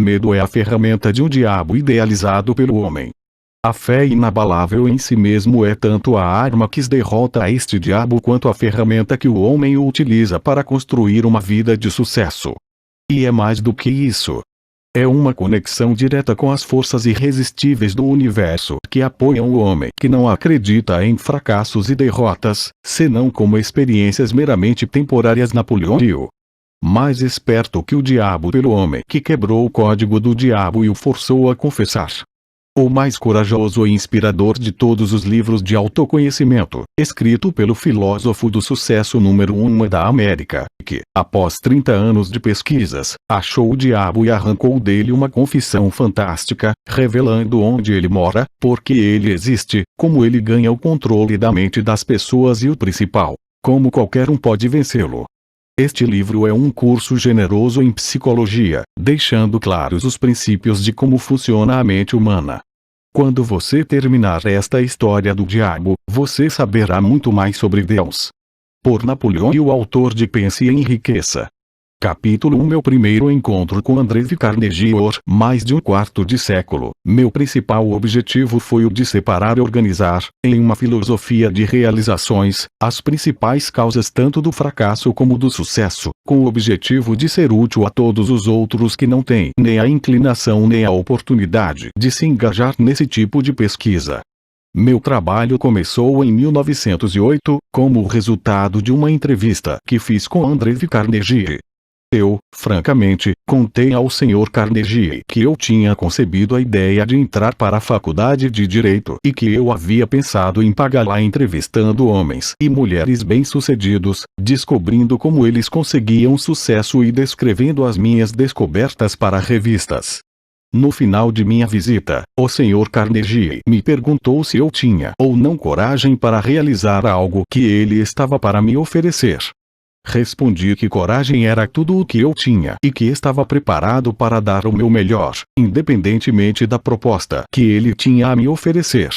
medo é a ferramenta de um diabo idealizado pelo homem. A fé inabalável em si mesmo é tanto a arma que derrota este diabo quanto a ferramenta que o homem utiliza para construir uma vida de sucesso. E é mais do que isso. É uma conexão direta com as forças irresistíveis do universo que apoiam o homem que não acredita em fracassos e derrotas, senão como experiências meramente temporárias. Napoleão Hill. Mais esperto que o diabo pelo homem que quebrou o código do diabo e o forçou a confessar. O mais corajoso e inspirador de todos os livros de autoconhecimento, escrito pelo filósofo do sucesso número 1 da América, que, após 30 anos de pesquisas, achou o diabo e arrancou dele uma confissão fantástica, revelando onde ele mora, por que ele existe, como ele ganha o controle da mente das pessoas e o principal, como qualquer um pode vencê-lo. Este livro é um curso generoso em psicologia, deixando claros os princípios de como funciona a mente humana. Quando você terminar esta história do diabo, você saberá muito mais sobre Deus. Por Napoleão Hill, o autor de Pense e Enriqueça. Capítulo 1. Meu primeiro encontro com André Carnegie. Por mais de um quarto de século, meu principal objetivo foi o de separar e organizar, em uma filosofia de realizações, as principais causas tanto do fracasso como do sucesso, com o objetivo de ser útil a todos os outros que não têm nem a inclinação nem a oportunidade de se engajar nesse tipo de pesquisa. Meu trabalho começou em 1908, como o resultado de uma entrevista que fiz com André Carnegie. Eu, francamente, contei ao Sr. Carnegie que eu tinha concebido a ideia de entrar para a faculdade de Direito e que eu havia pensado em pagá-la entrevistando homens e mulheres bem-sucedidos, descobrindo como eles conseguiam sucesso e descrevendo as minhas descobertas para revistas. No final de minha visita, o Sr. Carnegie me perguntou se eu tinha ou não coragem para realizar algo que ele estava para me oferecer. Respondi que coragem era tudo o que eu tinha e que estava preparado para dar o meu melhor, independentemente da proposta que ele tinha a me oferecer.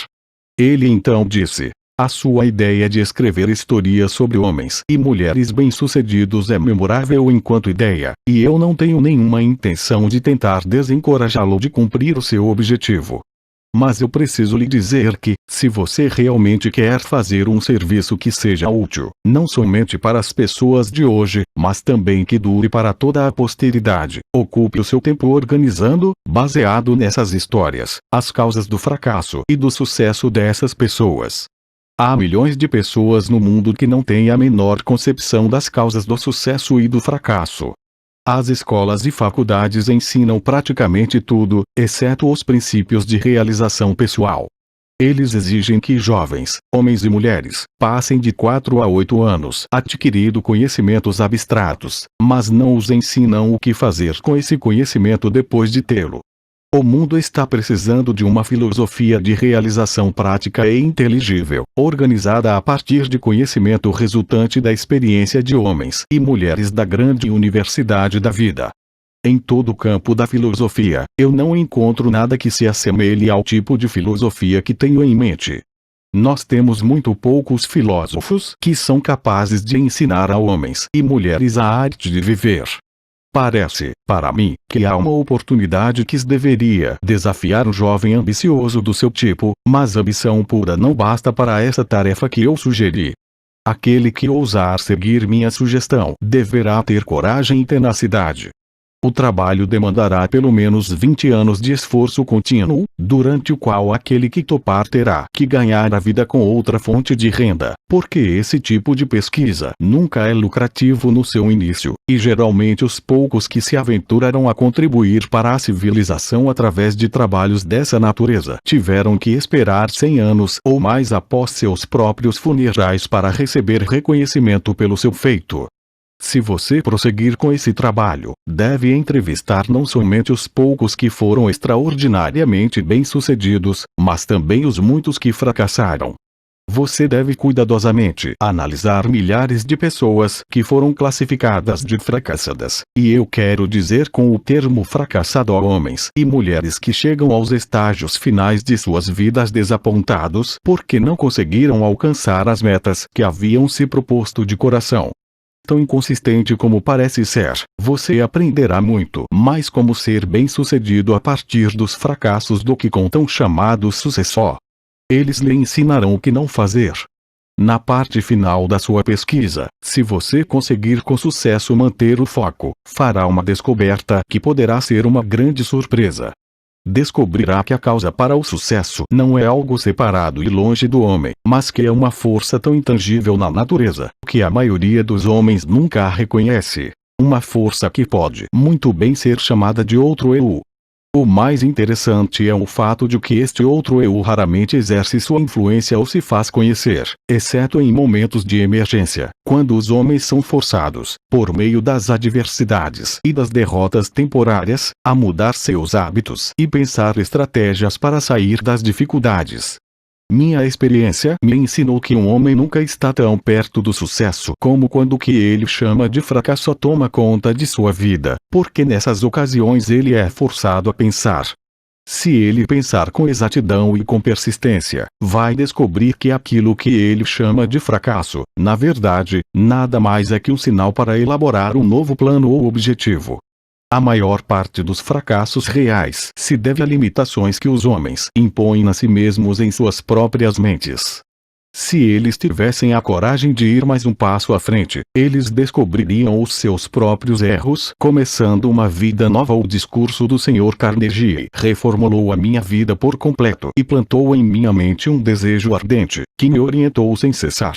Ele então disse: a sua ideia de escrever histórias sobre homens e mulheres bem-sucedidos é memorável enquanto ideia, e eu não tenho nenhuma intenção de tentar desencorajá-lo de cumprir o seu objetivo. Mas eu preciso lhe dizer que, se você realmente quer fazer um serviço que seja útil, não somente para as pessoas de hoje, mas também que dure para toda a posteridade, ocupe o seu tempo organizando, baseado nessas histórias, as causas do fracasso e do sucesso dessas pessoas. Há milhões de pessoas no mundo que não têm a menor concepção das causas do sucesso e do fracasso. As escolas e faculdades ensinam praticamente tudo, exceto os princípios de realização pessoal. Eles exigem que jovens, homens e mulheres, passem de 4 a 8 anos adquirindo conhecimentos abstratos, mas não os ensinam o que fazer com esse conhecimento depois de tê-lo. O mundo está precisando de uma filosofia de realização prática e inteligível, organizada a partir de conhecimento resultante da experiência de homens e mulheres da grande universidade da vida. Em todo o campo da filosofia, eu não encontro nada que se assemelhe ao tipo de filosofia que tenho em mente. Nós temos muito poucos filósofos que são capazes de ensinar a homens e mulheres a arte de viver. Parece, para mim, que há uma oportunidade que deveria desafiar um jovem ambicioso do seu tipo, mas ambição pura não basta para essa tarefa que eu sugeri. Aquele que ousar seguir minha sugestão deverá ter coragem e tenacidade. O trabalho demandará pelo menos 20 anos de esforço contínuo, durante o qual aquele que topar terá que ganhar a vida com outra fonte de renda, porque esse tipo de pesquisa nunca é lucrativo no seu início, e geralmente os poucos que se aventurarão a contribuir para a civilização através de trabalhos dessa natureza tiveram que esperar 100 anos ou mais após seus próprios funerais para receber reconhecimento pelo seu feito. Se você prosseguir com esse trabalho, deve entrevistar não somente os poucos que foram extraordinariamente bem-sucedidos, mas também os muitos que fracassaram. Você deve cuidadosamente analisar milhares de pessoas que foram classificadas de fracassadas, e eu quero dizer com o termo fracassado homens e mulheres que chegam aos estágios finais de suas vidas desapontados porque não conseguiram alcançar as metas que haviam se proposto de coração. tão inconsistente como parece ser, você aprenderá muito mais como ser bem-sucedido a partir dos fracassos do que com tão chamado sucesso. Eles lhe ensinarão o que não fazer. Na parte final da sua pesquisa, se você conseguir com sucesso manter o foco, fará uma descoberta que poderá ser uma grande surpresa. Descobrirá que a causa para o sucesso não é algo separado e longe do homem, mas que é uma força tão intangível na natureza, que a maioria dos homens nunca a reconhece. Uma força que pode muito bem ser chamada de outro eu. O mais interessante é o fato de que este outro eu raramente exerce sua influência ou se faz conhecer, exceto em momentos de emergência, quando os homens são forçados, por meio das adversidades e das derrotas temporárias, a mudar seus hábitos e pensar estratégias para sair das dificuldades. Minha experiência me ensinou que um homem nunca está tão perto do sucesso como quando o que ele chama de fracasso toma conta de sua vida, porque nessas ocasiões ele é forçado a pensar. Se ele pensar com exatidão e com persistência, vai descobrir que aquilo que ele chama de fracasso, na verdade, nada mais é que um sinal para elaborar um novo plano ou objetivo. A maior parte dos fracassos reais se deve a limitações que os homens impõem a si mesmos em suas próprias mentes. Se eles tivessem a coragem de ir mais um passo à frente, eles descobririam os seus próprios erros, começando uma vida nova. O discurso do Sr. Carnegie reformulou a minha vida por completo e plantou em minha mente um desejo ardente, que me orientou sem cessar.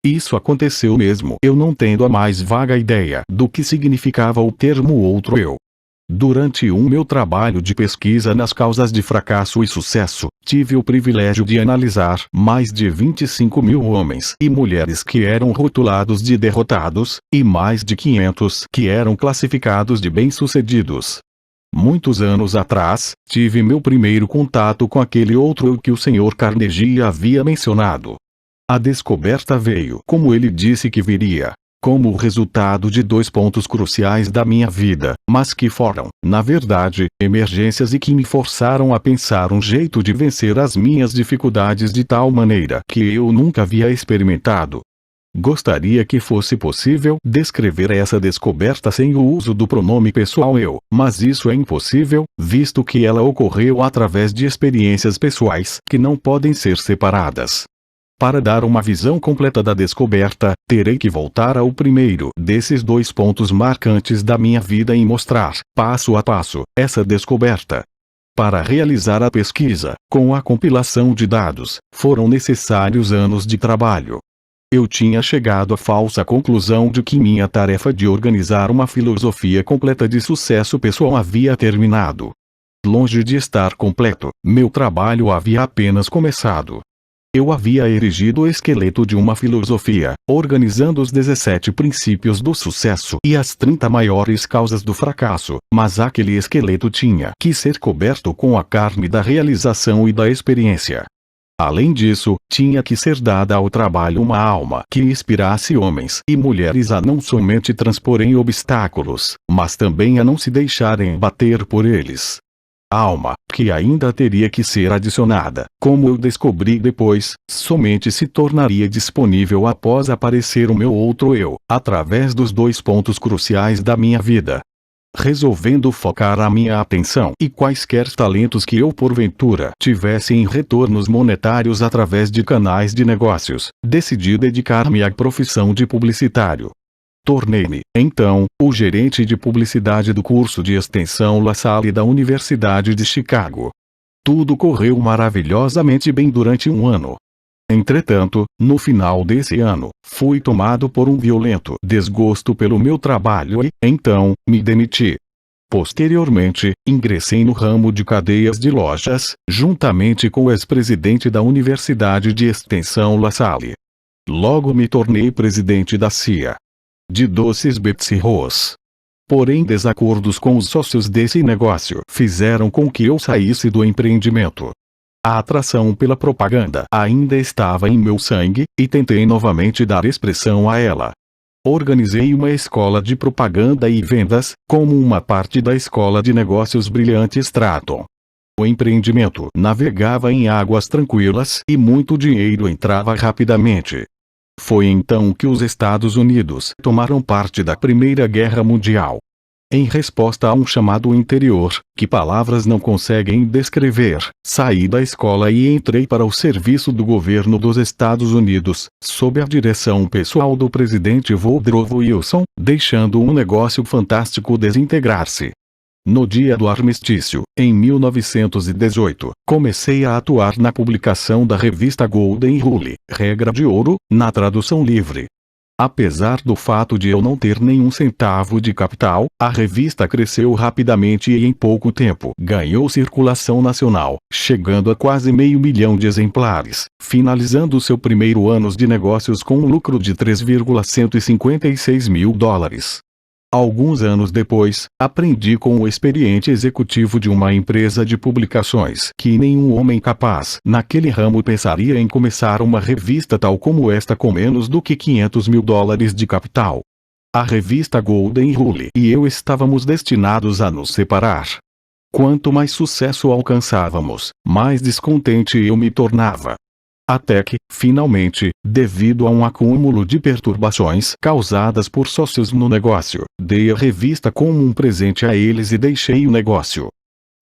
Isso aconteceu mesmo eu não tendo a mais vaga ideia do que significava o termo outro eu. Durante meu trabalho de pesquisa nas causas de fracasso e sucesso, tive o privilégio de analisar mais de 25.000 homens e mulheres que eram rotulados de derrotados, e mais de 500 que eram classificados de bem-sucedidos. Muitos anos atrás, tive meu primeiro contato com aquele outro eu que o Sr. Carnegie havia mencionado. A descoberta veio, como ele disse que viria, como o resultado de 2 pontos cruciais da minha vida, mas que foram, na verdade, emergências e que me forçaram a pensar um jeito de vencer as minhas dificuldades de tal maneira que eu nunca havia experimentado. Gostaria que fosse possível descrever essa descoberta sem o uso do pronome pessoal eu, mas isso é impossível, visto que ela ocorreu através de experiências pessoais que não podem ser separadas. Para dar uma visão completa da descoberta, terei que voltar ao primeiro desses 2 pontos marcantes da minha vida e mostrar, passo a passo, essa descoberta. Para realizar a pesquisa, com a compilação de dados, foram necessários anos de trabalho. Eu tinha chegado à falsa conclusão de que minha tarefa de organizar uma filosofia completa de sucesso pessoal havia terminado. Longe de estar completo, meu trabalho havia apenas começado. Eu havia erigido o esqueleto de uma filosofia, organizando os 17 princípios do sucesso e as 30 maiores causas do fracasso, mas aquele esqueleto tinha que ser coberto com a carne da realização e da experiência. Além disso, tinha que ser dada ao trabalho uma alma que inspirasse homens e mulheres a não somente transporem obstáculos, mas também a não se deixarem bater por eles. Alma, que ainda teria que ser adicionada, como eu descobri depois, somente se tornaria disponível após aparecer o meu outro eu, através dos 2 pontos cruciais da minha vida. Resolvendo focar a minha atenção e quaisquer talentos que eu porventura tivesse em retornos monetários através de canais de negócios, decidi dedicar-me à profissão de publicitário. Tornei-me, então, o gerente de publicidade do curso de extensão La Salle da Universidade de Chicago. Tudo correu maravilhosamente bem durante um ano. Entretanto, no final desse ano, fui tomado por um violento desgosto pelo meu trabalho e, então, me demiti. Posteriormente, ingressei no ramo de cadeias de lojas, juntamente com o ex-presidente da Universidade de Extensão La Salle. Logo me tornei presidente da CIA. De doces Betsy Ross. Porém, desacordos com os sócios desse negócio fizeram com que eu saísse do empreendimento. A atração pela propaganda ainda estava em meu sangue, e tentei novamente dar expressão a ela. Organizei uma escola de propaganda e vendas, como uma parte da escola de negócios Brilhante Stratton. O empreendimento navegava em águas tranquilas e muito dinheiro entrava rapidamente. Foi então que os Estados Unidos tomaram parte da Primeira Guerra Mundial. Em resposta a um chamado interior, que palavras não conseguem descrever, saí da escola e entrei para o serviço do governo dos Estados Unidos, sob a direção pessoal do presidente Woodrow Wilson, deixando um negócio fantástico desintegrar-se. No dia do armistício, em 1918, comecei a atuar na publicação da revista Golden Rule, Regra de Ouro, na tradução livre. Apesar do fato de eu não ter nenhum centavo de capital, a revista cresceu rapidamente e em pouco tempo ganhou circulação nacional, chegando a quase 500 mil de exemplares, finalizando seu primeiro ano de negócios com um lucro de $3,156 mil. Alguns anos depois, aprendi com o experiente executivo de uma empresa de publicações que nenhum homem capaz naquele ramo pensaria em começar uma revista tal como esta com menos do que $500 mil de capital. A revista Golden Rule e eu estávamos destinados a nos separar. Quanto mais sucesso alcançávamos, mais descontente eu me tornava. Até que, finalmente, devido a um acúmulo de perturbações causadas por sócios no negócio, dei a revista como um presente a eles e deixei o negócio.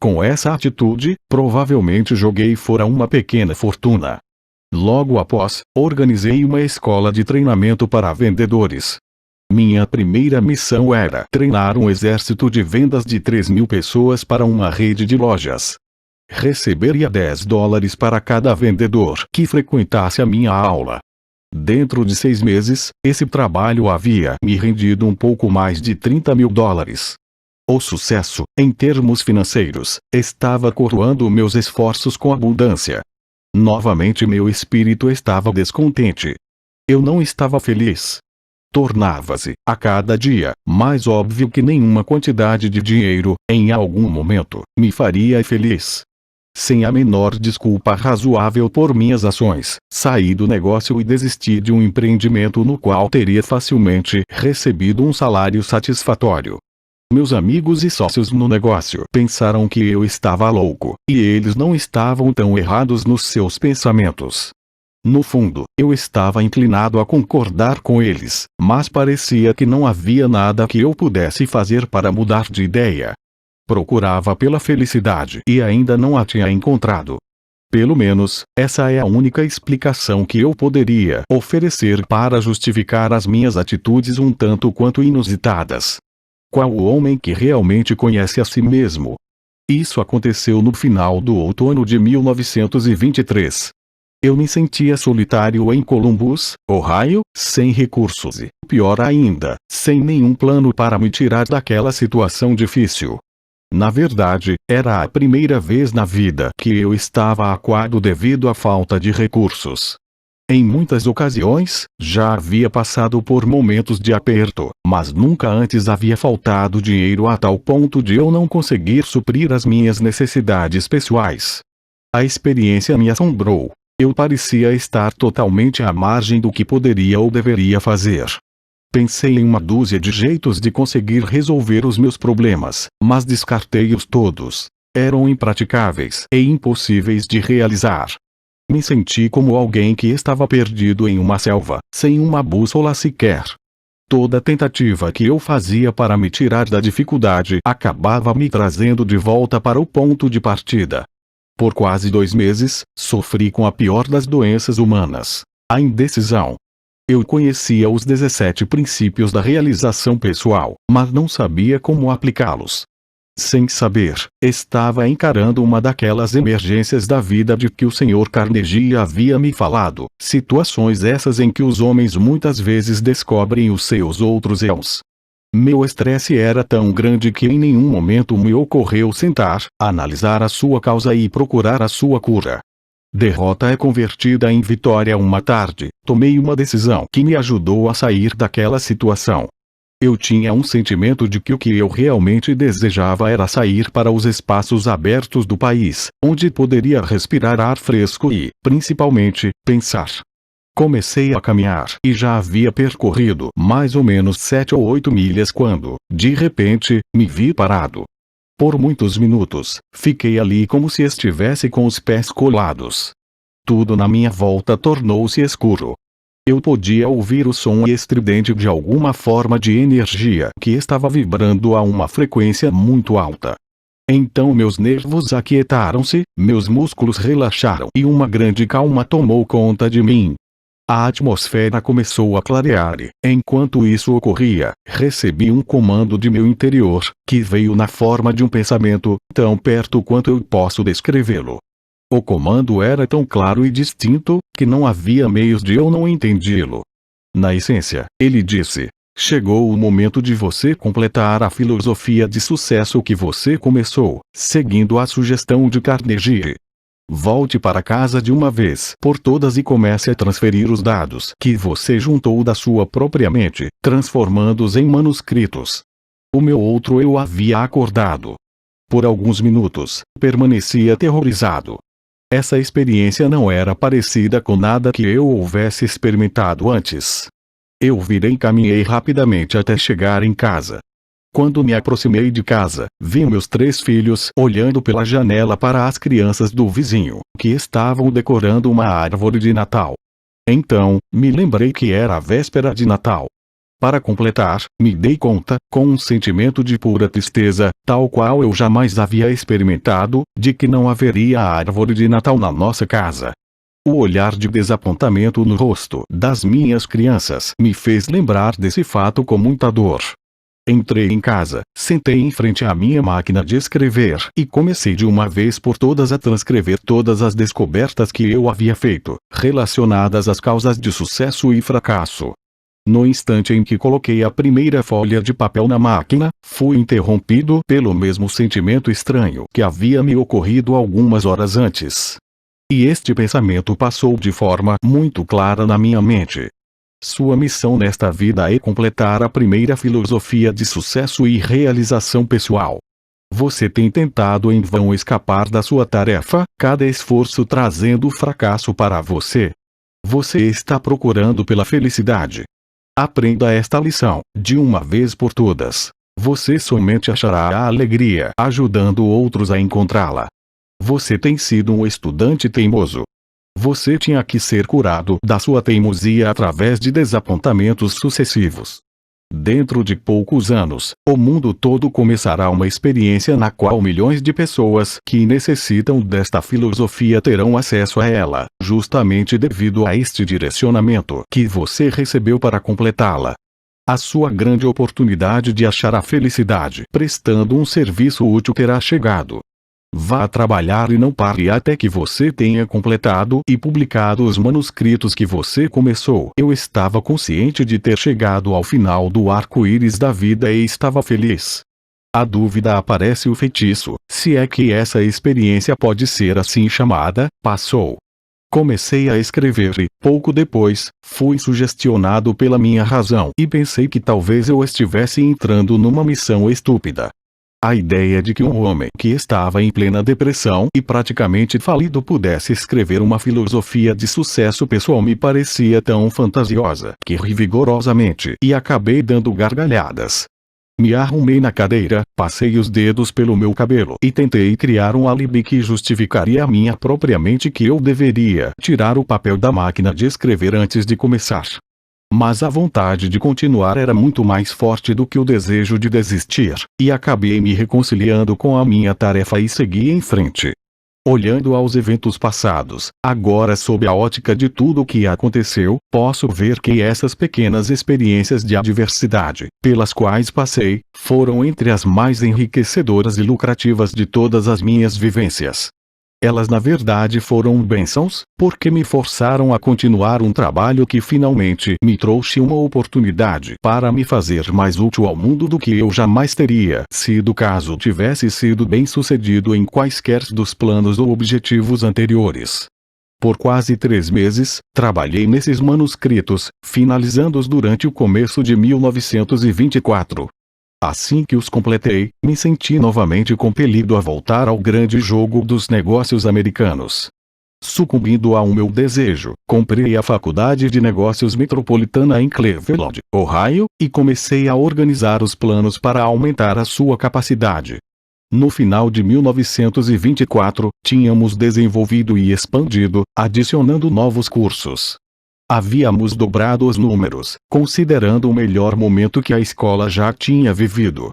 Com essa atitude, provavelmente joguei fora uma pequena fortuna. Logo após, organizei uma escola de treinamento para vendedores. Minha primeira missão era treinar um exército de vendas de 3.000 pessoas para uma rede de lojas. Receberia $10 para cada vendedor que frequentasse a minha aula. Dentro de 6 meses, esse trabalho havia me rendido um pouco mais de $30 mil. O sucesso, em termos financeiros, estava coroando meus esforços com abundância. Novamente meu espírito estava descontente. Eu não estava feliz. Tornava-se, a cada dia, mais óbvio que nenhuma quantidade de dinheiro, em algum momento, me faria feliz. Sem a menor desculpa razoável por minhas ações, saí do negócio e desisti de um empreendimento no qual teria facilmente recebido um salário satisfatório. Meus amigos e sócios no negócio pensaram que eu estava louco, e eles não estavam tão errados nos seus pensamentos. No fundo, eu estava inclinado a concordar com eles, mas parecia que não havia nada que eu pudesse fazer para mudar de ideia. Procurava pela felicidade e ainda não a tinha encontrado. Pelo menos, essa é a única explicação que eu poderia oferecer para justificar as minhas atitudes um tanto quanto inusitadas. Qual o homem que realmente conhece a si mesmo? Isso aconteceu no final do outono de 1923. Eu me sentia solitário em Columbus, Ohio, sem recursos e, pior ainda, sem nenhum plano para me tirar daquela situação difícil. Na verdade, era a primeira vez na vida que eu estava acuado devido à falta de recursos. Em muitas ocasiões, já havia passado por momentos de aperto, mas nunca antes havia faltado dinheiro a tal ponto de eu não conseguir suprir as minhas necessidades pessoais. A experiência me assombrou. Eu parecia estar totalmente à margem do que poderia ou deveria fazer. Pensei em uma dúzia de jeitos de conseguir resolver os meus problemas, mas descartei-os todos. Eram impraticáveis e impossíveis de realizar. Me senti como alguém que estava perdido em uma selva, sem uma bússola sequer. Toda tentativa que eu fazia para me tirar da dificuldade acabava me trazendo de volta para o ponto de partida. Por quase 2 meses, sofri com a pior das doenças humanas: a indecisão. Eu conhecia os 17 princípios da realização pessoal, mas não sabia como aplicá-los. Sem saber, estava encarando uma daquelas emergências da vida de que o Sr. Carnegie havia me falado, situações essas em que os homens muitas vezes descobrem os seus outros eus. Meu estresse era tão grande que em nenhum momento me ocorreu sentar, analisar a sua causa e procurar a sua cura. Derrota é convertida em vitória. Uma tarde, tomei uma decisão que me ajudou a sair daquela situação. Eu tinha um sentimento de que o que eu realmente desejava era sair para os espaços abertos do país, onde poderia respirar ar fresco e, principalmente, pensar. Comecei a caminhar e já havia percorrido mais ou menos 7 ou 8 milhas quando, de repente, me vi parado. Por muitos minutos, fiquei ali como se estivesse com os pés colados. Tudo na minha volta tornou-se escuro. Eu podia ouvir o som estridente de alguma forma de energia que estava vibrando a uma frequência muito alta. Então meus nervos aquietaram-se, meus músculos relaxaram e uma grande calma tomou conta de mim. A atmosfera começou a clarear e, enquanto isso ocorria, recebi um comando de meu interior, que veio na forma de um pensamento, tão perto quanto eu posso descrevê-lo. O comando era tão claro e distinto, que não havia meios de eu não entendê-lo. Na essência, ele disse: chegou o momento de você completar a filosofia de sucesso que você começou, seguindo a sugestão de Carnegie. Volte para casa de uma vez por todas e comece a transferir os dados que você juntou da sua própria mente, transformando-os em manuscritos. O meu outro eu havia acordado. Por alguns minutos, permaneci aterrorizado. Essa experiência não era parecida com nada que eu houvesse experimentado antes. Eu virei e caminhei rapidamente até chegar em casa. Quando me aproximei de casa, vi meus 3 filhos olhando pela janela para as crianças do vizinho, que estavam decorando uma árvore de Natal. Então, me lembrei que era a véspera de Natal. Para completar, me dei conta, com um sentimento de pura tristeza, tal qual eu jamais havia experimentado, de que não haveria árvore de Natal na nossa casa. O olhar de desapontamento no rosto das minhas crianças me fez lembrar desse fato com muita dor. Entrei em casa, sentei em frente à minha máquina de escrever e comecei de uma vez por todas a transcrever todas as descobertas que eu havia feito, relacionadas às causas de sucesso e fracasso. No instante em que coloquei a primeira folha de papel na máquina, fui interrompido pelo mesmo sentimento estranho que havia me ocorrido algumas horas antes. E este pensamento passou de forma muito clara na minha mente. Sua missão nesta vida é completar a primeira filosofia de sucesso e realização pessoal. Você tem tentado em vão escapar da sua tarefa, cada esforço trazendo fracasso para você. Você está procurando pela felicidade. Aprenda esta lição, de uma vez por todas. Você somente achará a alegria ajudando outros a encontrá-la. Você tem sido um estudante teimoso. Você tinha que ser curado da sua teimosia através de desapontamentos sucessivos. Dentro de poucos anos, o mundo todo começará uma experiência na qual milhões de pessoas que necessitam desta filosofia terão acesso a ela, justamente devido a este direcionamento que você recebeu para completá-la. A sua grande oportunidade de achar a felicidade prestando um serviço útil terá chegado. Vá trabalhar e não pare até que você tenha completado e publicado os manuscritos que você começou. Eu estava consciente de ter chegado ao final do arco-íris da vida e estava feliz. A dúvida aparece: o feitiço, se é que essa experiência pode ser assim chamada, passou. Comecei a escrever e, pouco depois, fui sugestionado pela minha razão e pensei que talvez eu estivesse entrando numa missão estúpida. A ideia de que um homem que estava em plena depressão e praticamente falido pudesse escrever uma filosofia de sucesso pessoal me parecia tão fantasiosa que ri vigorosamente e acabei dando gargalhadas. Me arrumei na cadeira, passei os dedos pelo meu cabelo e tentei criar um álibi que justificaria à minha própria mente que eu deveria tirar o papel da máquina de escrever antes de começar. Mas a vontade de continuar era muito mais forte do que o desejo de desistir, e acabei me reconciliando com a minha tarefa e segui em frente. Olhando aos eventos passados, agora sob a ótica de tudo o que aconteceu, posso ver que essas pequenas experiências de adversidade, pelas quais passei, foram entre as mais enriquecedoras e lucrativas de todas as minhas vivências. Elas na verdade foram bênçãos, porque me forçaram a continuar um trabalho que finalmente me trouxe uma oportunidade para me fazer mais útil ao mundo do que eu jamais teria sido caso tivesse sido bem-sucedido em quaisquer dos planos ou objetivos anteriores. Por quase 3 meses, trabalhei nesses manuscritos, finalizando-os durante o começo de 1924. Assim que os completei, me senti novamente compelido a voltar ao grande jogo dos negócios americanos. Sucumbindo ao meu desejo, comprei a Faculdade de Negócios Metropolitana em Cleveland, Ohio, e comecei a organizar os planos para aumentar a sua capacidade. No final de 1924, tínhamos desenvolvido e expandido, adicionando novos cursos. Havíamos dobrado os números, considerando o melhor momento que a escola já tinha vivido.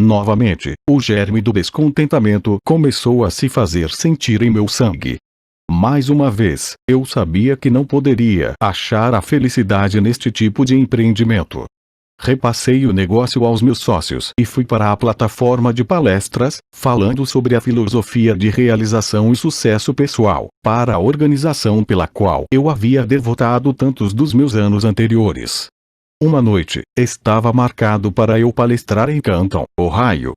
Novamente, o germe do descontentamento começou a se fazer sentir em meu sangue. Mais uma vez, eu sabia que não poderia achar a felicidade neste tipo de empreendimento. Repassei o negócio aos meus sócios e fui para a plataforma de palestras, falando sobre a filosofia de realização e sucesso pessoal, para a organização pela qual eu havia devotado tantos dos meus anos anteriores. Uma noite, estava marcado para eu palestrar em Canton, Ohio.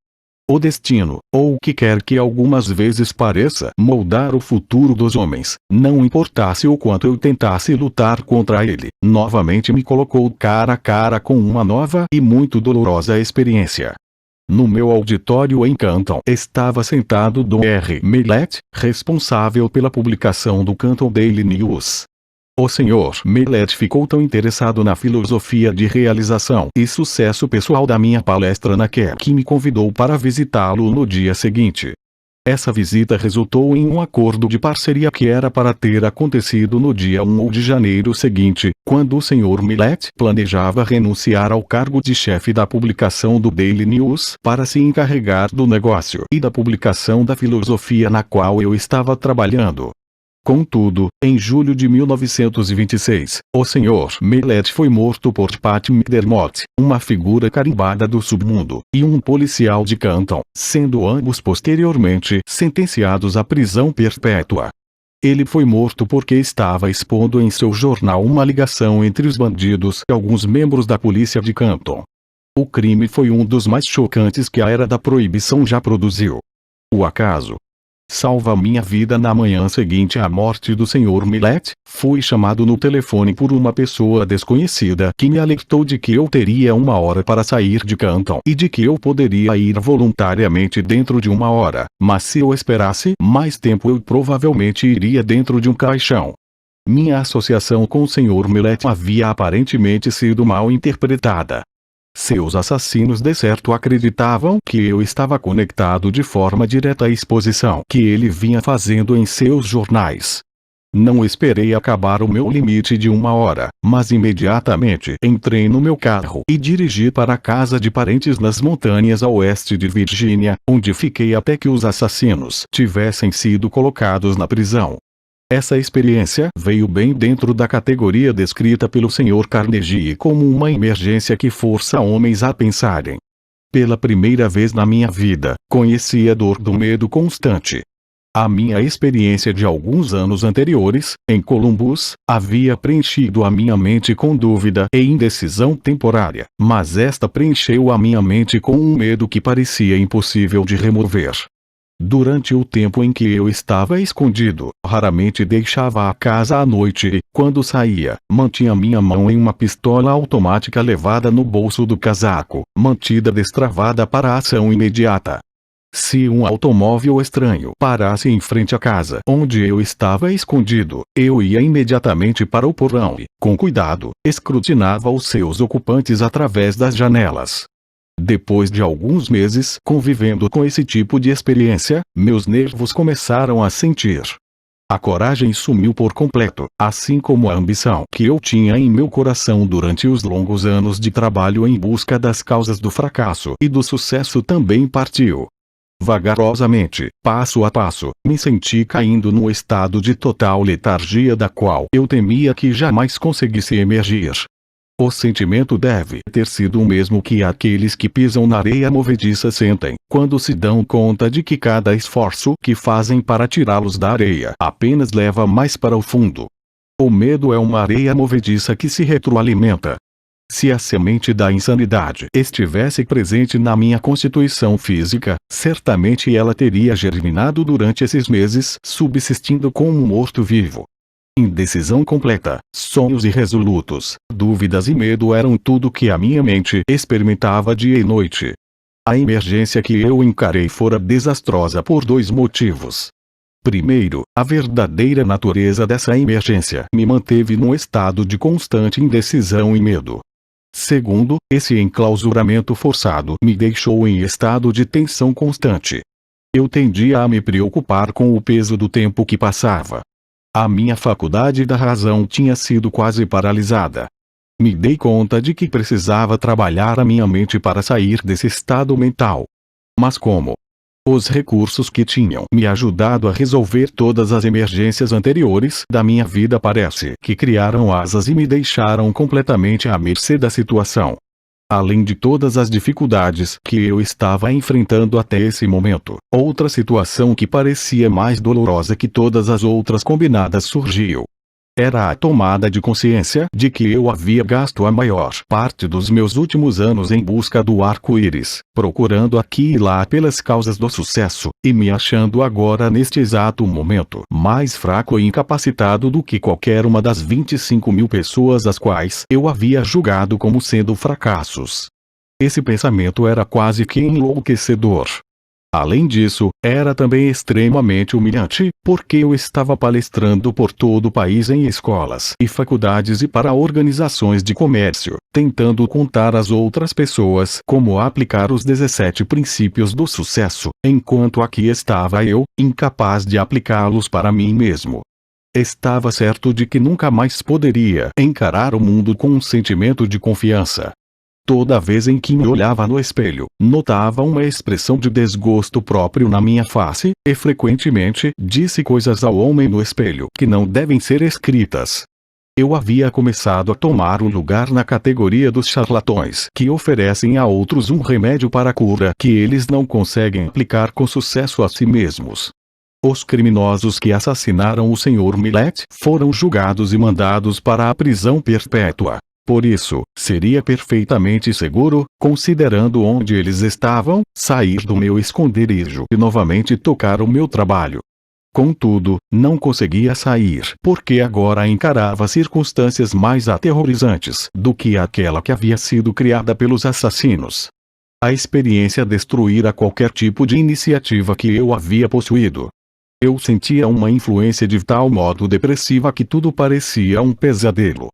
O destino, ou o que quer que algumas vezes pareça moldar o futuro dos homens, não importasse o quanto eu tentasse lutar contra ele, novamente me colocou cara a cara com uma nova e muito dolorosa experiência. No meu auditório em Canton estava sentado Dr. Millett, responsável pela publicação do Canton Daily News. O Sr. Millett ficou tão interessado na filosofia de realização e sucesso pessoal da minha palestra naquela que me convidou para visitá-lo no dia seguinte. Essa visita resultou em um acordo de parceria que era para ter acontecido no dia 1 de janeiro seguinte, quando o Sr. Millett planejava renunciar ao cargo de chefe da publicação do Daily News para se encarregar do negócio e da publicação da filosofia na qual eu estava trabalhando. Contudo, em julho de 1926, o Sr. Millett foi morto por Pat McDermott, uma figura carimbada do submundo, e um policial de Canton, sendo ambos posteriormente sentenciados à prisão perpétua. Ele foi morto porque estava expondo em seu jornal uma ligação entre os bandidos e alguns membros da polícia de Canton. O crime foi um dos mais chocantes que a era da proibição já produziu. O acaso salva minha vida. Na manhã seguinte à morte do Sr. Millett, fui chamado no telefone por uma pessoa desconhecida que me alertou de que eu teria 1 hora para sair de Canton e de que eu poderia ir voluntariamente dentro de 1 hora, mas se eu esperasse mais tempo eu provavelmente iria dentro de um caixão. Minha associação com o Sr. Millett havia aparentemente sido mal interpretada. Seus assassinos de certo acreditavam que eu estava conectado de forma direta à exposição que ele vinha fazendo em seus jornais. Não esperei acabar o meu limite de 1 hora, mas imediatamente entrei no meu carro e dirigi para a casa de parentes nas montanhas a oeste de Virgínia, onde fiquei até que os assassinos tivessem sido colocados na prisão. Essa experiência veio bem dentro da categoria descrita pelo Sr. Carnegie como uma emergência que força homens a pensarem. Pela primeira vez na minha vida, conheci a dor do medo constante. A minha experiência de alguns anos anteriores, em Columbus, havia preenchido a minha mente com dúvida e indecisão temporária, mas esta preencheu a minha mente com um medo que parecia impossível de remover. Durante o tempo em que eu estava escondido, raramente deixava a casa à noite e, quando saía, mantinha minha mão em uma pistola automática levada no bolso do casaco, mantida destravada para a ação imediata. Se um automóvel estranho parasse em frente à casa onde eu estava escondido, eu ia imediatamente para o porão e, com cuidado, escrutinava os seus ocupantes através das janelas. Depois de alguns meses convivendo com esse tipo de experiência, meus nervos começaram a sentir. A coragem sumiu por completo, assim como a ambição que eu tinha em meu coração durante os longos anos de trabalho em busca das causas do fracasso e do sucesso também partiu. Vagarosamente, passo a passo, me senti caindo num estado de total letargia da qual eu temia que jamais conseguisse emergir. O sentimento deve ter sido o mesmo que aqueles que pisam na areia movediça sentem, quando se dão conta de que cada esforço que fazem para tirá-los da areia apenas leva mais para o fundo. O medo é uma areia movediça que se retroalimenta. Se a semente da insanidade estivesse presente na minha constituição física, certamente ela teria germinado durante esses meses, subsistindo como um morto-vivo. Indecisão completa, sonhos irresolutos, dúvidas e medo eram tudo que a minha mente experimentava dia e noite. A emergência que eu encarei fora desastrosa por 2 motivos. Primeiro, a verdadeira natureza dessa emergência me manteve num estado de constante indecisão e medo. Segundo, esse enclausuramento forçado me deixou em estado de tensão constante. Eu tendia a me preocupar com o peso do tempo que passava. A minha faculdade da razão tinha sido quase paralisada. Me dei conta de que precisava trabalhar a minha mente para sair desse estado mental. Mas como? Os recursos que tinham me ajudado a resolver todas as emergências anteriores da minha vida parece que criaram asas e me deixaram completamente à mercê da situação. Além de todas as dificuldades que eu estava enfrentando até esse momento, outra situação que parecia mais dolorosa que todas as outras combinadas surgiu. Era a tomada de consciência de que eu havia gasto a maior parte dos meus últimos anos em busca do arco-íris, procurando aqui e lá pelas causas do sucesso, e me achando agora neste exato momento mais fraco e incapacitado do que qualquer uma das 25.000 pessoas as quais eu havia julgado como sendo fracassos. Esse pensamento era quase que enlouquecedor. Além disso, era também extremamente humilhante, porque eu estava palestrando por todo o país em escolas e faculdades e para organizações de comércio, tentando contar às outras pessoas como aplicar os 17 princípios do sucesso, enquanto aqui estava eu, incapaz de aplicá-los para mim mesmo. Estava certo de que nunca mais poderia encarar o mundo com um sentimento de confiança. Toda vez em que me olhava no espelho, notava uma expressão de desgosto próprio na minha face, e frequentemente disse coisas ao homem no espelho que não devem ser escritas. Eu havia começado a tomar um lugar na categoria dos charlatões que oferecem a outros um remédio para a cura que eles não conseguem aplicar com sucesso a si mesmos. Os criminosos que assassinaram o Sr. Millet foram julgados e mandados para a prisão perpétua. Por isso, seria perfeitamente seguro, considerando onde eles estavam, sair do meu esconderijo e novamente tocar o meu trabalho. Contudo, não conseguia sair porque agora encarava circunstâncias mais aterrorizantes do que aquela que havia sido criada pelos assassinos. A experiência destruíra qualquer tipo de iniciativa que eu havia possuído. Eu sentia uma influência de tal modo depressiva que tudo parecia um pesadelo.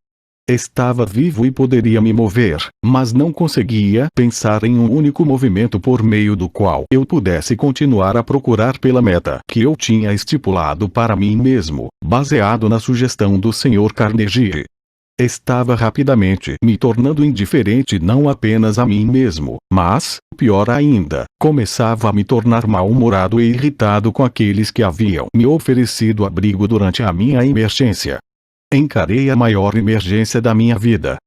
Estava vivo e poderia me mover, mas não conseguia pensar em um único movimento por meio do qual eu pudesse continuar a procurar pela meta que eu tinha estipulado para mim mesmo, baseado na sugestão do Sr. Carnegie. Estava rapidamente me tornando indiferente não apenas a mim mesmo, mas, pior ainda, começava a me tornar mal-humorado e irritado com aqueles que haviam me oferecido abrigo durante a minha emergência. Encarei a maior emergência da minha vida.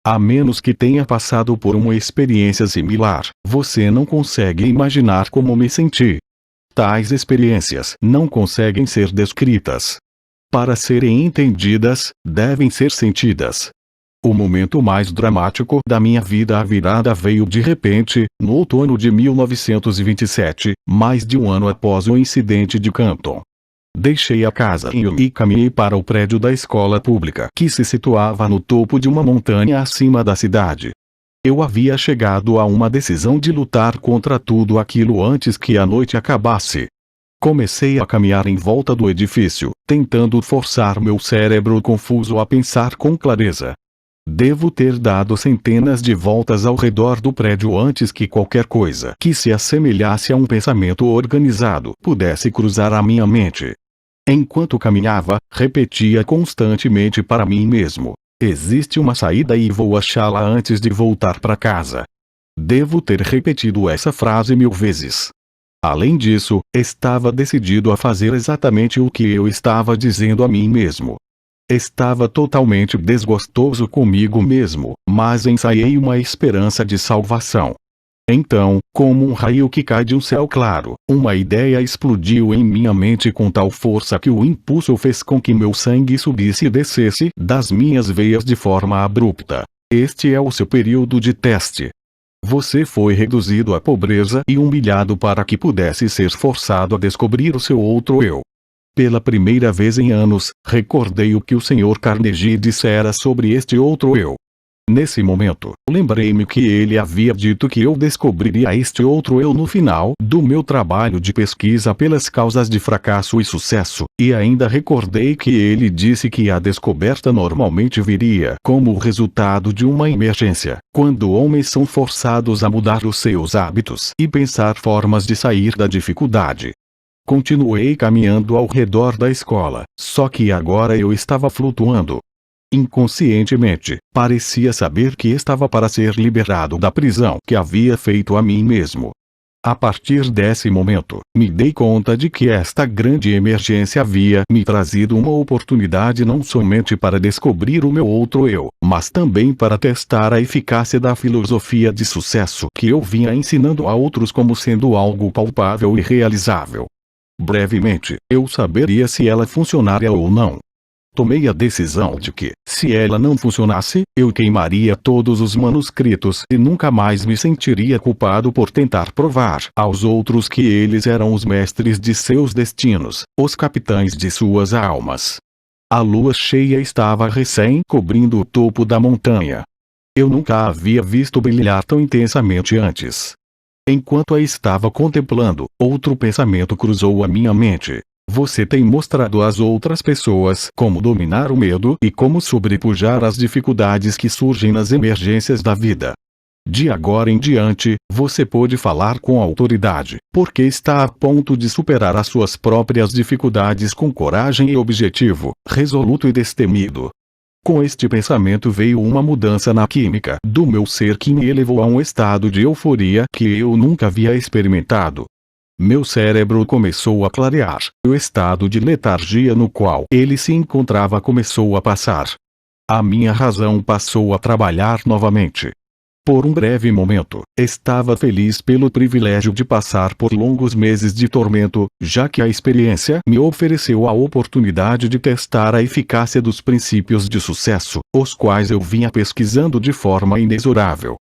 A menos que tenha passado por uma experiência similar, você não consegue imaginar como me senti. Tais experiências não conseguem ser descritas. Para serem entendidas, devem ser sentidas. O momento mais dramático da minha vida, a virada, veio de repente, no outono de 1927, mais de um ano após o incidente de Canton. Deixei a casa e caminhei para o prédio da escola pública que se situava no topo de uma montanha acima da cidade. Eu havia chegado a uma decisão de lutar contra tudo aquilo antes que a noite acabasse. Comecei a caminhar em volta do edifício, tentando forçar meu cérebro confuso a pensar com clareza. Devo ter dado centenas de voltas ao redor do prédio antes que qualquer coisa que se assemelhasse a um pensamento organizado pudesse cruzar a minha mente. Enquanto caminhava, repetia constantemente para mim mesmo: existe uma saída e vou achá-la antes de voltar para casa. Devo ter repetido essa frase 1000 vezes. Além disso, estava decidido a fazer exatamente o que eu estava dizendo a mim mesmo. Estava totalmente desgostoso comigo mesmo, mas ensaiei uma esperança de salvação. Então, como um raio que cai de um céu claro, uma ideia explodiu em minha mente com tal força que o impulso fez com que meu sangue subisse e descesse das minhas veias de forma abrupta. Este é o seu período de teste. Você foi reduzido à pobreza e humilhado para que pudesse ser forçado a descobrir o seu outro eu. Pela primeira vez em anos, recordei o que o Sr. Carnegie dissera sobre este outro eu. Nesse momento, lembrei-me que ele havia dito que eu descobriria este outro eu no final do meu trabalho de pesquisa pelas causas de fracasso e sucesso, e ainda recordei que ele disse que a descoberta normalmente viria como o resultado de uma emergência, quando homens são forçados a mudar os seus hábitos e pensar formas de sair da dificuldade. Continuei caminhando ao redor da escola, só que agora eu estava flutuando. Inconscientemente, parecia saber que estava para ser liberado da prisão que havia feito a mim mesmo. A partir desse momento, me dei conta de que esta grande emergência havia me trazido uma oportunidade não somente para descobrir o meu outro eu, mas também para testar a eficácia da filosofia de sucesso que eu vinha ensinando a outros como sendo algo palpável e realizável. Brevemente, eu saberia se ela funcionaria ou não. Tomei a decisão de que, se ela não funcionasse, eu queimaria todos os manuscritos e nunca mais me sentiria culpado por tentar provar aos outros que eles eram os mestres de seus destinos, os capitães de suas almas. A lua cheia estava recém cobrindo o topo da montanha. Eu nunca a havia visto brilhar tão intensamente antes. Enquanto a estava contemplando, outro pensamento cruzou a minha mente. Você tem mostrado às outras pessoas como dominar o medo e como sobrepujar as dificuldades que surgem nas emergências da vida. De agora em diante, você pode falar com autoridade, porque está a ponto de superar as suas próprias dificuldades com coragem e objetivo, resoluto e destemido. Com este pensamento veio uma mudança na química do meu ser que me elevou a um estado de euforia que eu nunca havia experimentado. Meu cérebro começou a clarear, o estado de letargia no qual ele se encontrava começou a passar. A minha razão passou a trabalhar novamente. Por um breve momento, estava feliz pelo privilégio de passar por longos meses de tormento, já que a experiência me ofereceu a oportunidade de testar a eficácia dos princípios de sucesso, os quais eu vinha pesquisando de forma inexorável.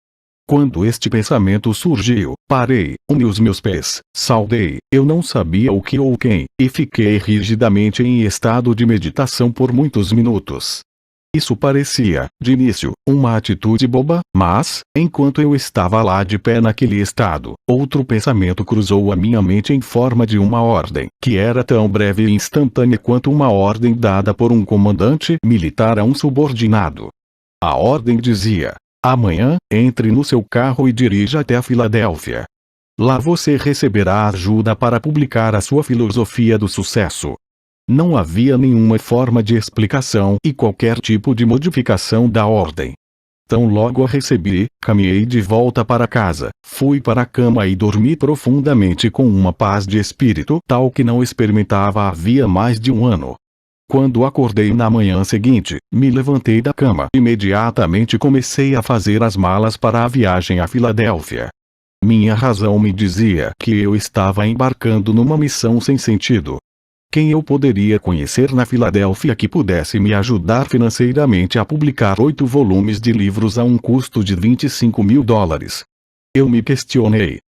Quando este pensamento surgiu, parei, uni os meus pés, saudei, eu não sabia o que ou quem, e fiquei rigidamente em estado de meditação por muitos minutos. Isso parecia, de início, uma atitude boba, mas, enquanto eu estava lá de pé naquele estado, outro pensamento cruzou a minha mente em forma de uma ordem, que era tão breve e instantânea quanto uma ordem dada por um comandante militar a um subordinado. A ordem dizia: amanhã, entre no seu carro e dirija até a Filadélfia. Lá você receberá ajuda para publicar a sua filosofia do sucesso. Não havia nenhuma forma de explicação e qualquer tipo de modificação da ordem. Tão logo a recebi, caminhei de volta para casa, fui para a cama e dormi profundamente com uma paz de espírito tal que não experimentava havia mais de um ano. Quando acordei na manhã seguinte, me levantei da cama e imediatamente comecei a fazer as malas para a viagem à Filadélfia. Minha razão me dizia que eu estava embarcando numa missão sem sentido. Quem eu poderia conhecer na Filadélfia que pudesse me ajudar financeiramente a publicar 8 volumes de livros a um custo de $25.000? Eu me questionei.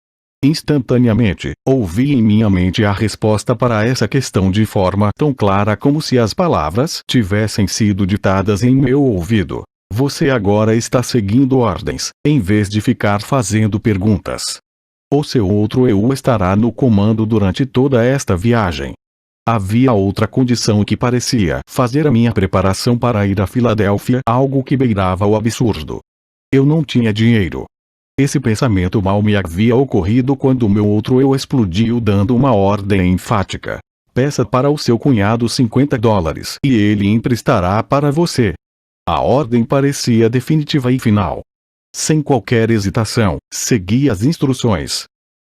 Instantaneamente, ouvi em minha mente a resposta para essa questão de forma tão clara como se as palavras tivessem sido ditadas em meu ouvido. Você agora está seguindo ordens, em vez de ficar fazendo perguntas. O seu outro eu estará no comando durante toda esta viagem. Havia outra condição que parecia fazer a minha preparação para ir à Filadélfia algo que beirava o absurdo. Eu não tinha dinheiro. Esse pensamento mal me havia ocorrido quando meu outro eu explodiu dando uma ordem enfática. Peça para o seu cunhado $50 e ele emprestará para você. A ordem parecia definitiva e final. Sem qualquer hesitação, segui as instruções.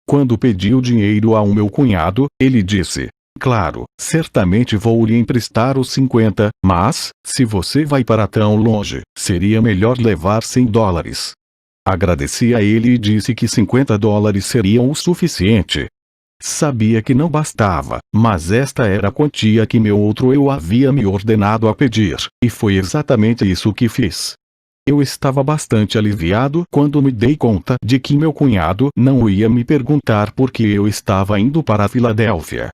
Quando pedi o dinheiro ao meu cunhado, ele disse: claro, certamente vou lhe emprestar os 50, mas, se você vai para tão longe, seria melhor levar $100. Agradeci a ele e disse que $50 seriam o suficiente. Sabia que não bastava, mas esta era a quantia que meu outro eu havia me ordenado a pedir, e foi exatamente isso que fiz. Eu estava bastante aliviado quando me dei conta de que meu cunhado não ia me perguntar por que eu estava indo para a Filadélfia.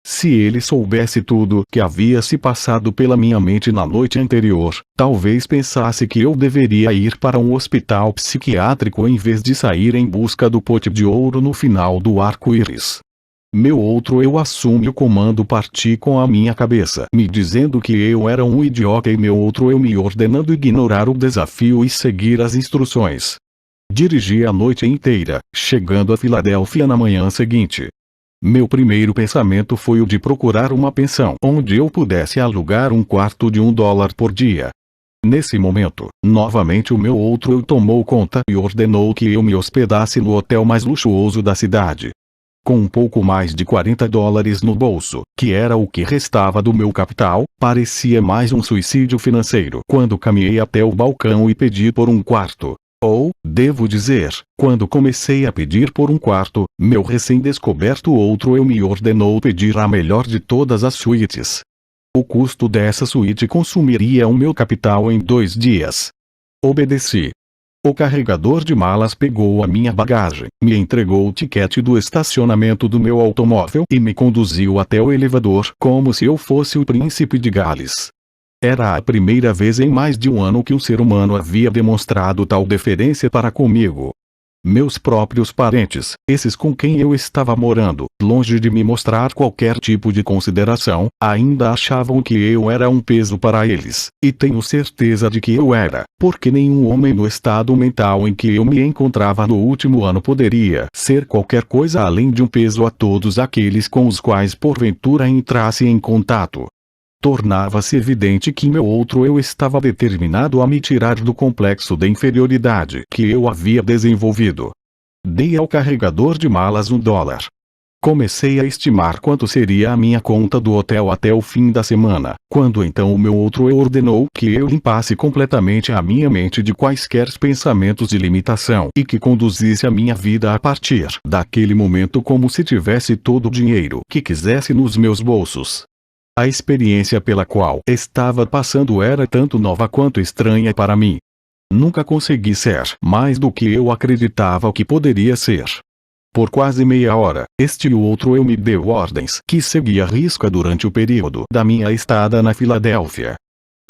Se ele soubesse tudo que havia se passado pela minha mente na noite anterior, talvez pensasse que eu deveria ir para um hospital psiquiátrico em vez de sair em busca do pote de ouro no final do arco-íris. Meu outro eu assume o comando parti com a minha cabeça me dizendo que eu era um idiota e meu outro eu me ordenando ignorar o desafio e seguir as instruções. Dirigi a noite inteira, chegando a Filadélfia na manhã seguinte. Meu primeiro pensamento foi o de procurar uma pensão onde eu pudesse alugar um quarto de $1 por dia. Nesse momento, novamente o meu outro eu tomou conta e ordenou que eu me hospedasse no hotel mais luxuoso da cidade. Com um pouco mais de $40 no bolso, que era o que restava do meu capital, parecia mais um suicídio financeiro quando caminhei até o balcão e pedi por um quarto. Ou, devo dizer, quando comecei a pedir por um quarto, meu recém-descoberto outro eu me ordenou pedir a melhor de todas as suítes. O custo dessa suíte consumiria o meu capital em 2 dias. Obedeci. O carregador de malas pegou a minha bagagem, me entregou o tiquete do estacionamento do meu automóvel e me conduziu até o elevador como se eu fosse o príncipe de Gales. Era a primeira vez em mais de um ano que um ser humano havia demonstrado tal deferência para comigo. Meus próprios parentes, esses com quem eu estava morando, longe de me mostrar qualquer tipo de consideração, ainda achavam que eu era um peso para eles, e tenho certeza de que eu era, porque nenhum homem no estado mental em que eu me encontrava no último ano poderia ser qualquer coisa além de um peso a todos aqueles com os quais porventura entrasse em contato. Tornava-se evidente que meu outro eu estava determinado a me tirar do complexo de inferioridade que eu havia desenvolvido. Dei ao carregador de malas $1. Comecei a estimar quanto seria a minha conta do hotel até o fim da semana, quando então o meu outro eu ordenou que eu limpasse completamente a minha mente de quaisquer pensamentos de limitação e que conduzisse a minha vida a partir daquele momento como se tivesse todo o dinheiro que quisesse nos meus bolsos. A experiência pela qual estava passando era tanto nova quanto estranha para mim. Nunca consegui ser mais do que eu acreditava que poderia ser. Por quase meia hora, este outro eu me deu ordens que segui à risca durante o período da minha estada na Filadélfia.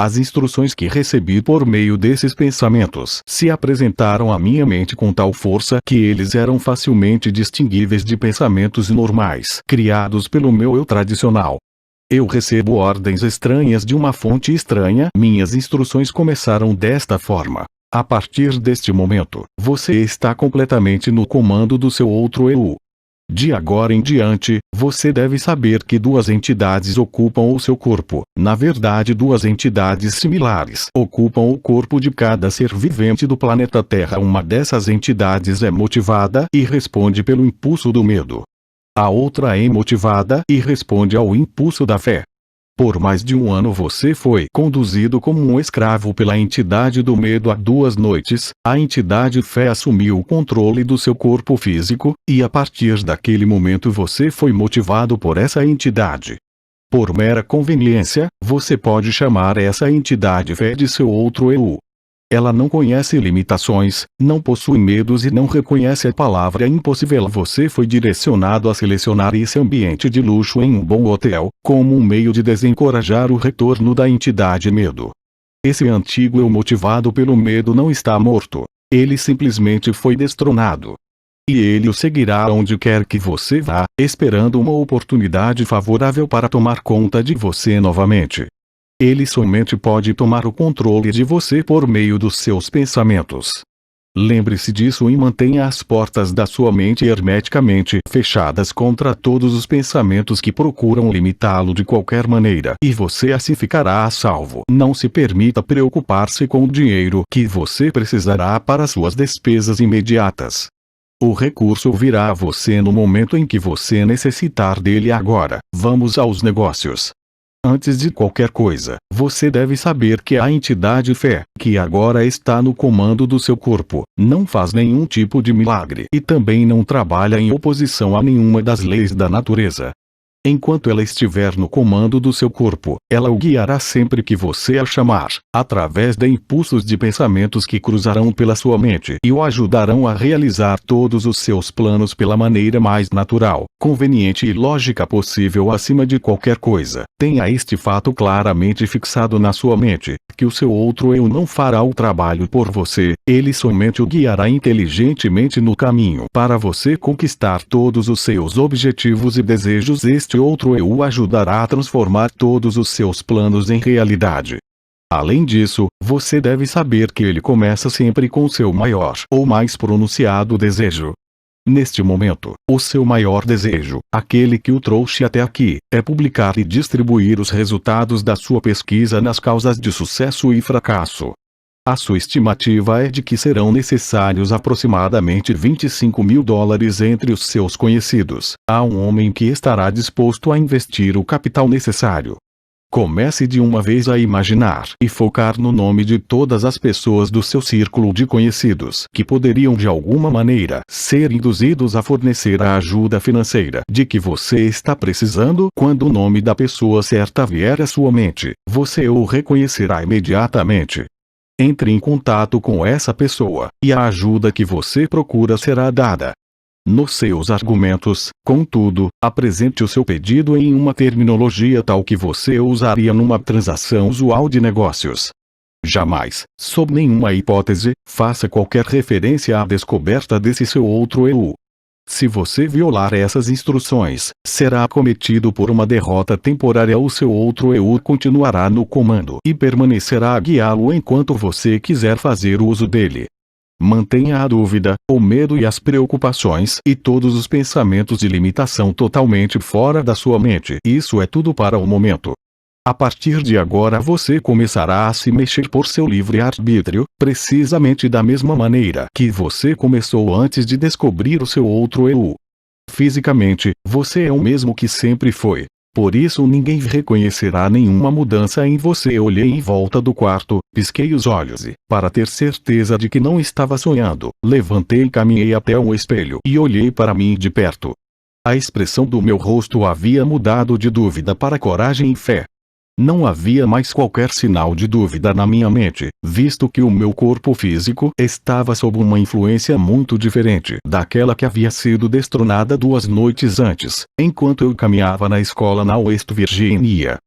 As instruções que recebi por meio desses pensamentos se apresentaram à minha mente com tal força que eles eram facilmente distinguíveis de pensamentos normais criados pelo meu eu tradicional. Eu recebo ordens estranhas de uma fonte estranha. Minhas instruções começaram desta forma. A partir deste momento, você está completamente no comando do seu outro eu. De agora em diante, você deve saber que 2 entidades ocupam o seu corpo. Na verdade, 2 entidades similares ocupam o corpo de cada ser vivente do planeta Terra. Uma dessas entidades é motivada e responde pelo impulso do medo. A outra é motivada e responde ao impulso da fé. Por mais de um ano você foi conduzido como um escravo pela entidade do medo. Há 2 noites, a entidade fé assumiu o controle do seu corpo físico, e a partir daquele momento você foi motivado por essa entidade. Por mera conveniência, você pode chamar essa entidade fé de seu outro eu. Ela não conhece limitações, não possui medos e não reconhece a palavra impossível. Você foi direcionado a selecionar esse ambiente de luxo em um bom hotel, como um meio de desencorajar o retorno da entidade medo. Esse antigo eu motivado pelo medo não está morto. Ele simplesmente foi destronado. E ele o seguirá onde quer que você vá, esperando uma oportunidade favorável para tomar conta de você novamente. Ele somente pode tomar o controle de você por meio dos seus pensamentos. Lembre-se disso e mantenha as portas da sua mente hermeticamente fechadas contra todos os pensamentos que procuram limitá-lo de qualquer maneira, e você assim ficará a salvo. Não se permita preocupar-se com o dinheiro que você precisará para suas despesas imediatas. O recurso virá a você no momento em que você necessitar dele. Agora, vamos aos negócios. Antes de qualquer coisa, você deve saber que a entidade fé, que agora está no comando do seu corpo, não faz nenhum tipo de milagre e também não trabalha em oposição a nenhuma das leis da natureza. Enquanto ela estiver no comando do seu corpo, ela o guiará sempre que você a chamar, através de impulsos de pensamentos que cruzarão pela sua mente e o ajudarão a realizar todos os seus planos pela maneira mais natural, conveniente e lógica possível acima de qualquer coisa. Tenha este fato claramente fixado na sua mente, que o seu outro eu não fará o trabalho por você, ele somente o guiará inteligentemente no caminho para você conquistar todos os seus objetivos e desejos. Este outro eu o ajudará a transformar todos os seus planos em realidade. Além disso, você deve saber que ele começa sempre com seu maior ou mais pronunciado desejo. Neste momento, o seu maior desejo, aquele que o trouxe até aqui, é publicar e distribuir os resultados da sua pesquisa nas causas de sucesso e fracasso. A sua estimativa é de que serão necessários aproximadamente $25.000 entre os seus conhecidos. Há um homem que estará disposto a investir o capital necessário. Comece de uma vez a imaginar e focar no nome de todas as pessoas do seu círculo de conhecidos que poderiam de alguma maneira ser induzidos a fornecer a ajuda financeira de que você está precisando. Quando o nome da pessoa certa vier à sua mente, você o reconhecerá imediatamente. Entre em contato com essa pessoa, e a ajuda que você procura será dada. Nos seus argumentos, contudo, apresente o seu pedido em uma terminologia tal que você usaria numa transação usual de negócios. Jamais, sob nenhuma hipótese, faça qualquer referência à descoberta desse seu outro eu. Se você violar essas instruções, será acometido por uma derrota temporária. O seu outro eu continuará no comando e permanecerá a guiá-lo enquanto você quiser fazer uso dele. Mantenha a dúvida, o medo e as preocupações e todos os pensamentos de limitação totalmente fora da sua mente. Isso é tudo para o momento. A partir de agora você começará a se mexer por seu livre arbítrio, precisamente da mesma maneira que você começou antes de descobrir o seu outro eu. Fisicamente, você é o mesmo que sempre foi. Por isso ninguém reconhecerá nenhuma mudança em você. Olhei em volta do quarto, pisquei os olhos e, para ter certeza de que não estava sonhando, levantei e caminhei até um espelho e olhei para mim de perto. A expressão do meu rosto havia mudado de dúvida para coragem e fé. Não havia mais qualquer sinal de dúvida na minha mente, visto que o meu corpo físico estava sob uma influência muito diferente daquela que havia sido destronada 2 noites antes, enquanto eu caminhava na escola na West Virginia.